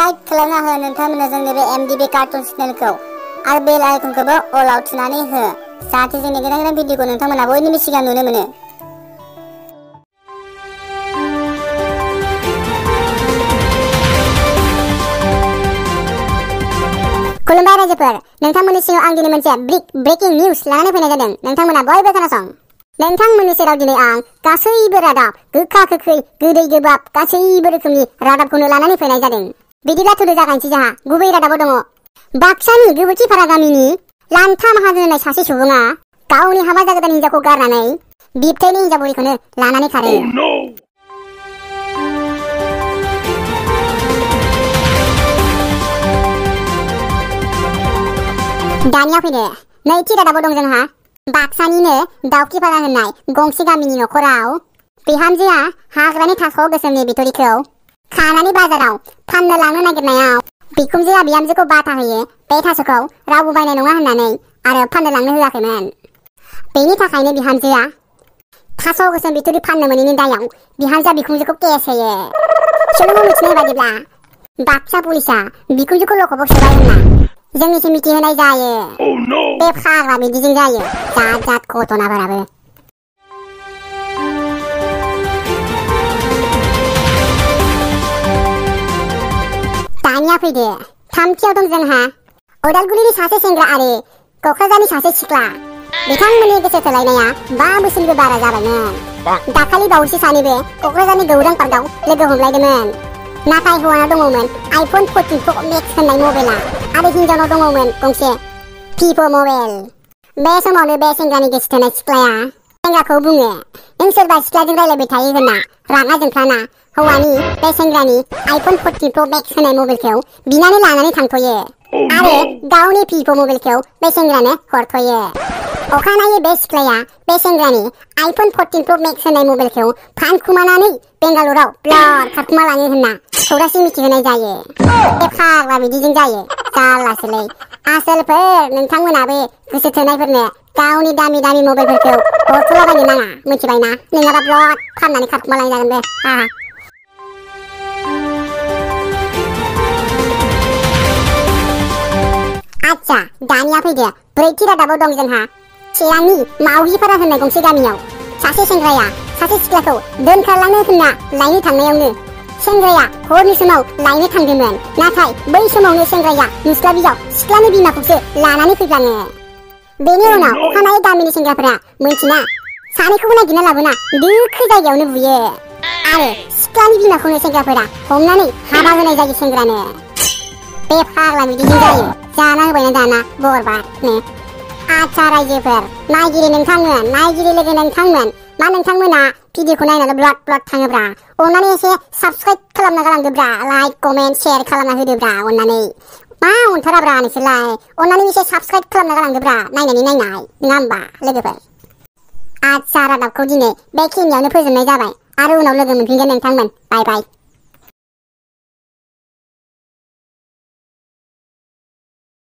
Subscribe खालामना हो नोंथांमोना जोंनि बे MDB कार्टुन चेनेलखौ आरो बेल आइकनखौबो अलाव थुनानै हो जाहाथे जोंनि गोदान गोदान भिडिअखौ नोंथांमोना बयनिबो सिगां नुनो मोनो। खुलुमबाय रायजोफोर, नोंथांमोननि सिगाङाव आं दिनै मोनसे ब्रेकिं निउज लानानै फैनाय जादों। नोंथांमोना बयबो खोनासं। नोंथांमोननि सेराव दिनै आं गासैबो रादाब गोखा गोखै गोदै गोबाब गासैबो रोखोमनि रादाबखौनो लानानै फैनाय जादों। बिदिब्ला थुदो जागायनोसै जोंहा गुबै रादाबाव दङ। बाक्सानि गोबोरखिपारा गामिनि लान्था माहाजोन होननाय सासे सुबुङा गावनि हाबा जागोदान हिनजावखौ गारनानै बिबथैनि हिनजाव बुरिखौनो लानानै खारो। दानिया फैदो नैथि रादाबाव दं जोंहा बाक्सानिनो दाउखिपारा होननाय गंसे गामिनि नखराव बिहामजोआ हाग्रानि थास' गोसोमनि बिथ'रिखौ खानानै बाजाराव फाननो लांनो नागिरनायाव बिखुनजोआ बिहामजोखौ बाथा होयो बे थास'खौ रावबो बायनाय नङा होननानै आरो फाननो लांनो होआखैमोन। बेनि थाखायनो बिहामजोआ थास' गोसोम बिथ'रि फाननो मोनैनि दायाव बिहामजोआ बिखुनजोखौ केस होयो। सुलुङाव मिथिनाय बादिब्ला बाक्सा पुलिसा बिखुनजोखौ लकआपआव सोबाय होनना जोंनिसिम मिथिहोनाय जायो। बे फाग्ला बिदिजों जायो जात जात घटनाफोराबो। दानिया फैदो थामथियाव दं जोंहा उदालगुरिनि सासे सेंग्रा आरो क'क्राझारनि सासे सिख्ला बिथांमोननि गोसो थोलायनाया 5 बोसोरनिबो बारा जाबायमोन। दाखालि बावैसो सानैबो क'क्राझारनि गौरां पार्कआव लोगो हमलायदोंमोन। नाथाय हौवानाव दङमोन आइफन 14 प्र मेक्स होननाय मबाइला आरो हिनजावनाव दङमोन गंसे भिभ' मबाइल। बे समावनो बे सेंग्रानि गोसो थोनाय सिख्लाया सेंग्राखौ बुङो नों सोरबा सिख्लाजों रायलायबाय थायो होनना रागा जोंख्लाना हौवानि बे सेंग्रानि आइफन 14 प्र मेक्स होननाय मबाइलखौ बिनानै लानानै थांथ'यो आरो गावनि भिभ' मबाइलखौ बे सेंग्रानो हरथ'यो। अखानायै बे सिख्लाया बे सेंग्रानि आइफन 14 प्र मेक्स होननाय मबाइलखौ फानखुमानानै बेंगालराव ब्लड खारखुमा लाङो होनना खौरांसिम मिथिहोनाय जायो। बे फाग्ला बिदिजों जायो जारलासोलै। आसोलफोर नोंथांमोनाबो गोसो थोनायफोरनो गावनि दामि दामि मबाइलफोरखौ हरथ'लाबायनो नाङा मिथिबायना, नङाबा ब्लड फाननानै खारखुमा लांजागोन बे। आच्छा दानिया फैदो ब्रैथि रादाबाव दं जोंहा चिरांनि मावजिपारा होननाय गंसे गामियाव सासे सेंग्राया सासे सिख्लाखौ दोनखारलांनो होनना लायनो थांनायावनो सेंग्राया हरनि समाव लायनो थांदोंमोन। नाथाय बै समावनो सेंग्राया नुस्लाबियाव सिख्लानि बिमाखौसो लानानै फैफ्लाङो। बेनि उनाव अखानायै गामिनि सेंग्राफोरा मोनथिना सानैखौबो नागिरना लाबोना दोखो जायगायावनो बुयो आरो सिख्लानि बिमाखौनो सेंग्राफोरा हमनानै हाबा होनाय जायो सेंग्रानो। बे फाग्ला बिदिजों जायो जाना होबायना दाना बरबादनो। आच्छा रायजोफोर नायगिरि नोंथांमोन नायगिरि लोगो नोंथांमोन मा नोंथांमोना भिडिअखौ नायनानै ब्लड थाङोब्रा अननानै एसे साबस्क्राइब खालामना गालांदोब्रा, लाइक कमेन्ट शेयार खालामना होदोब्रा अननानै। मा अनथाराब्रा नोंसोरलाय अननानै एसे साबस्क्राइब खालामना गालांदोब्रा नायनाय नङा होमबा लोगोफोर। आच्छा रादाबखौ दिनै बेखिनियावनो फोजोबनाय जाबाय आरो उनाव लोगो मोनफिनगोन नोंथांमोन। बाय बाय।